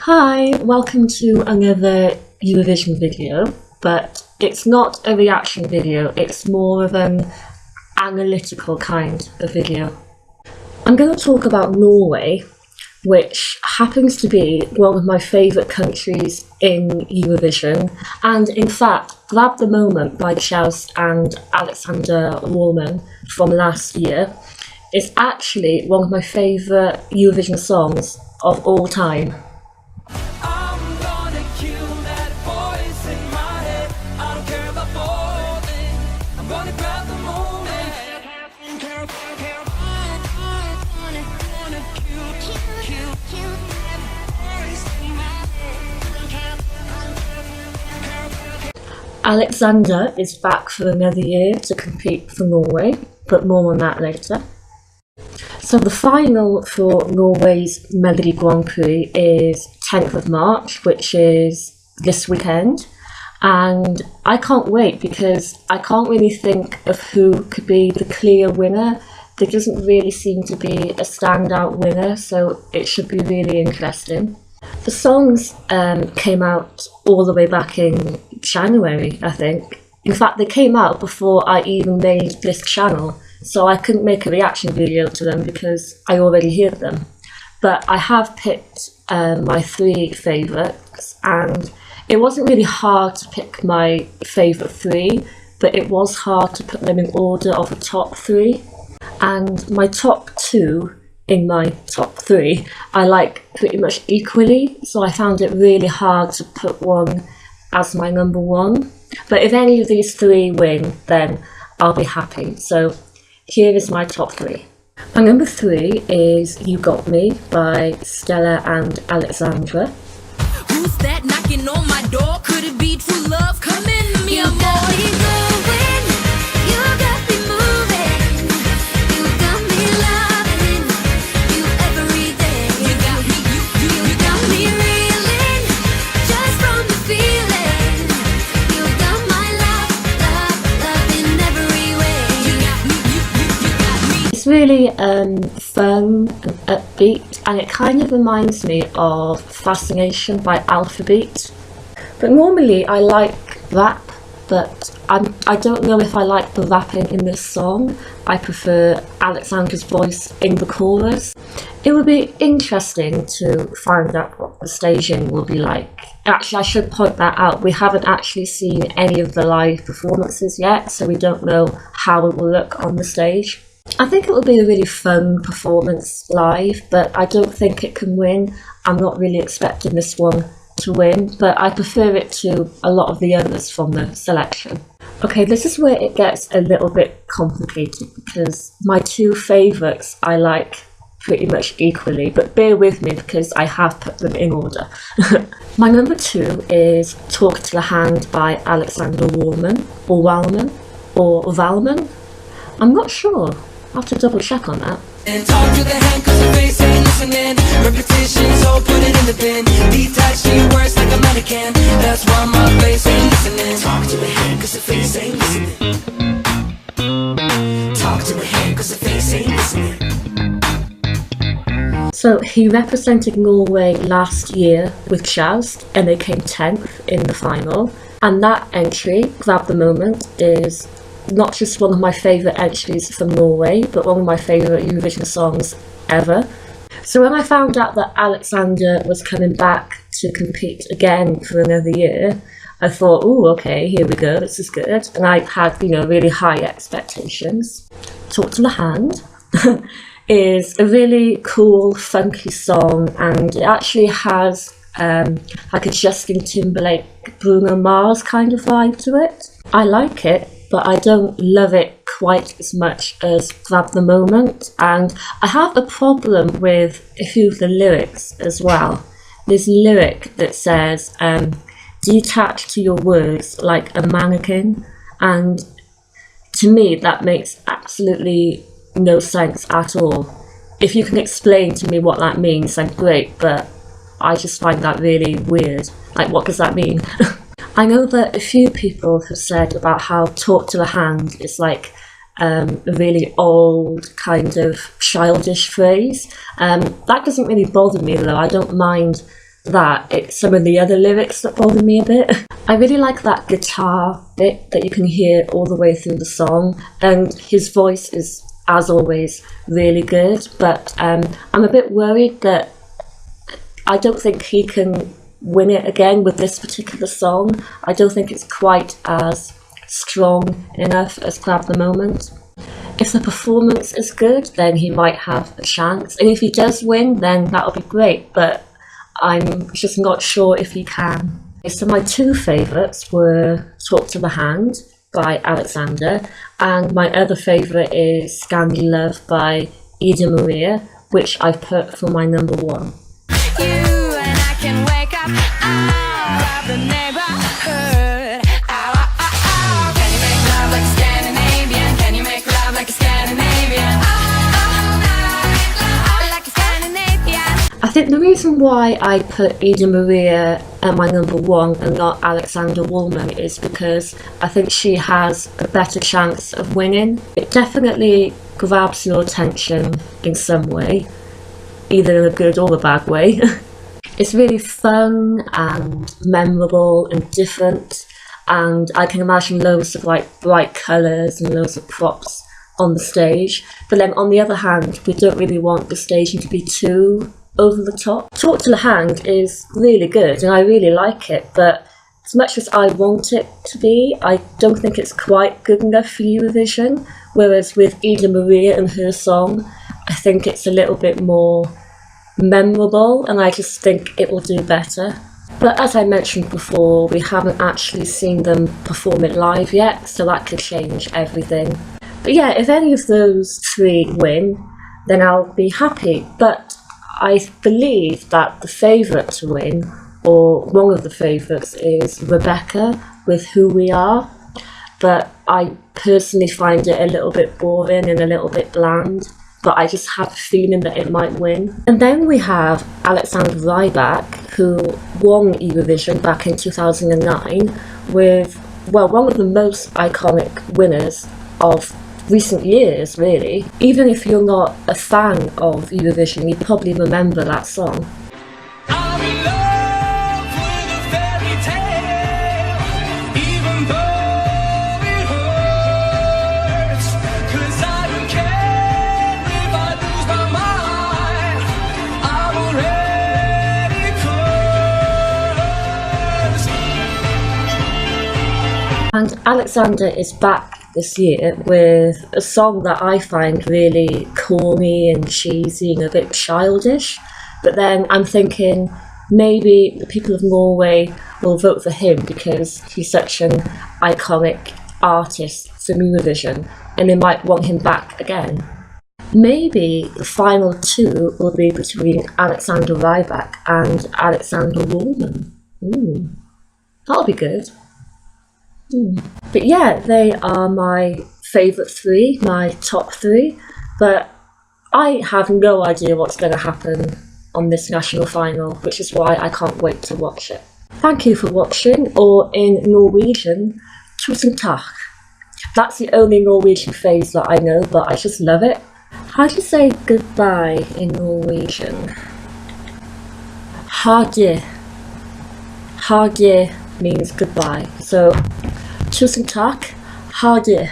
Hi, welcome to another Eurovision video, but it's not a reaction video, it's more of an analytical kind of video. I'm going to talk about Norway, which happens to be one of my favourite countries in Eurovision, and in fact, Grab the Moment by Sjoust and Alexander Wallman from last year is actually one of my favourite Eurovision songs of all time. Alexander is back for another year to compete for Norway, but more on that later. So the final for Norway's Melodi Grand Prix is 10th of March, which is this weekend. And I can't wait because I can't really think of who could be the clear winner. There doesn't really seem to be a standout winner, so it should be really interesting. The songs came out all the way back in January, I think. In fact, they came out before I even made this channel, so I couldn't make a reaction video to them because I already heard them. But I have picked my three favourites, and it wasn't really hard to pick my favourite three, but it was hard to put them in order of the top three. And my top two in my top three I like pretty much equally, so I found it really hard to put one as my number one. But if any of these three win, then I'll be happy. So here is my top three. My number three is You Got Me by Stella and Alexandra. Who's that knocking on my door? Could it be true love? Come in to me, I'm going. You got me moving. You got me loving. You every day. You got me reeling. Just from the feeling. You got my love in every way. You got me. It's really fun and upbeat, and it kind of reminds me of Fascination by Alphabet. But normally I like rap, but I don't know if I like the rapping in this song. I prefer Alexandra's voice in the chorus. It would be interesting to find out what the staging will be like. Actually, I should point that out. We haven't actually seen any of the live performances yet, so we don't know how it will look on the stage. I think it will be a really fun performance live, but I don't think it can win. I'm not really expecting this one to win, but I prefer it to a lot of the others from the selection. Okay, this is where it gets a little bit complicated because my two favourites I like pretty much equally, but bear with me because I have put them in order. My number two is Talk to the Hand by Alexander Wallman, or Wallman, or Valman. I'm not sure. I'll have to double check on that. And talk to the hand cause the face ain't listening. Repetition, so put it in the bin. Detached, she works like a mannequin. That's why my face ain't listening. Talk to the hand cause the face ain't listening. Talk to the hand cause the face ain't listening. So he represented Norway last year with Sjoust, and they came 10th in the final. And that entry, Grab the Moment, is not just one of my favourite entries from Norway, but one of my favourite Eurovision songs ever. So when I found out that Alexander was coming back to compete again for another year, I thought, oh, okay, here we go, this is good. And I had, really high expectations. Talk to the Hand is a really cool, funky song, and it actually has like a Justin Timberlake, Bruno Mars kind of vibe to it. I like it, but I don't love it quite as much as Grab the Moment, and I have a problem with a few of the lyrics as well. There's a lyric that says, detach to your words like a mannequin, and to me that makes absolutely no sense at all. If you can explain to me what that means, then great, but I just find that really weird. Like, what does that mean? I know that a few people have said about how Talk to the Hand is like a really old kind of childish phrase. That doesn't really bother me though. I don't mind that, it's some of the other lyrics that bother me a bit. I really like that guitar bit that you can hear all the way through the song, and his voice is, as always, really good, but I'm a bit worried that I don't think he can win it again with this particular song. I don't think it's quite as strong enough as Grab the Moment. If the performance is good, then he might have a chance, and if he does win, then that'll be great, but I'm just not sure if he can. So my two favourites were Talk to the Hand by Alexander, and my other favourite is Scandi Love by Ida Maria, which I've put for my number one. You and I can wake up out of the neighborhood. Can you make love like a Scandinavian? Can you make love like a Scandinavian? Like a Scandinavian. I think the reason why I put Ida Maria at my number one and not Alexander Woolman is because I think she has a better chance of winning. It definitely grabs your attention in some way, either in a good or a bad way. It's really fun and memorable and different, and I can imagine loads of like bright colours and loads of props on the stage. But then on the other hand, we don't really want the staging to be too over the top. Talk to the Hand is really good and I really like it, but as much as I want it to be, I don't think it's quite good enough for Eurovision. Whereas with Ida Maria and her song, I think it's a little bit more memorable and I just think it will do better. But as I mentioned before, we haven't actually seen them perform it live yet, so that could change everything. But yeah, if any of those three win, then I'll be happy. But I believe that the favourite to win, or one of the favourites, is Rebecca with Who We Are. But I personally find it a little bit boring and a little bit bland. But I just have a feeling that it might win. And then we have Alexander Rybak, who won Eurovision back in 2009 with, well, one of the most iconic winners of recent years, really. Even if you're not a fan of Eurovision, you probably remember that song. I'm in love with a fairy tale, even though it hurts, 'cause I don't care if I lose my mind, I'm already cursed. And Alexander is back this year with a song that I find really corny and cheesy and a bit childish. But then I'm thinking maybe the people of Norway will vote for him because he's such an iconic artist for Eurovision and they might want him back again. Maybe the final two will be between Alexander Rybak and Alexander Woolman. That'll be good. But yeah, they are my favourite three, my top three, but I have no idea what's going to happen on this national final, which is why I can't wait to watch it. Thank you for watching, or in Norwegian, tusen takk. That's the only Norwegian phrase that I know, but I just love it. How do you say goodbye in Norwegian? Ha det. Ha det means goodbye. So, tusen takk. Ha det.